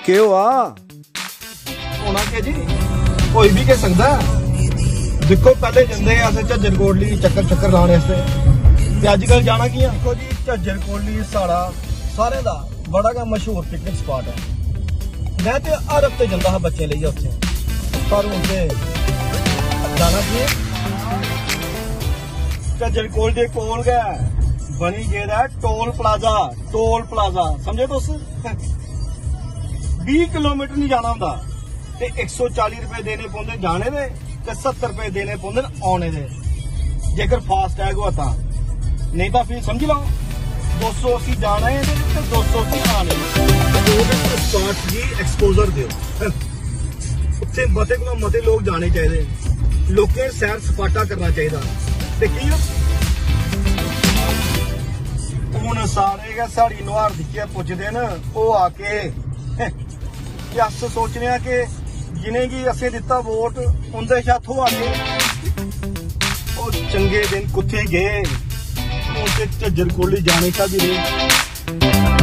के हुआ होना के जी कोई भी कह सकता देखो पहले जंदे अस झज्जर कोटली चक्कर चक्कर लाने ते अजकल जाना की देखो जी झज्जर कोटली साड़ा सारे दा बड़ा का मशहूर पिकनिक स्पॉट है। मैं तो हर हफ्ते जाता हा बच्चे लेइयै उत्थे, पर हुण ते जाना की झज्जर कोटली दे कोल गै बनी गेदा टोल प्लाजा समझे तुस 20 किलोमीटर नहीं जाना होंदा ते 140 रुपए देने पौंदे जाने दे ते 70 रुपए देने पौंदे आने दे जेकर फास्टैग हुआ तां, नहीं तो फिर समझ लो 280 जाना है ते 280 आने स्पॉट जी एक्सपोजर दो उत्थे मते कोला मते लोग जाने चाहिए, लोकें सैर सपाटा करना चाहिए ते की हुण सारे गै साड़ी नुहार दिक्खियै पुछदे न ओह् आके अस सोचने कि जिनेंगी असें दिता वोट उंदे शा थोआ के चंगे दिन कुत्थे गए, झज्जर कोटली जाने का भी नहीं।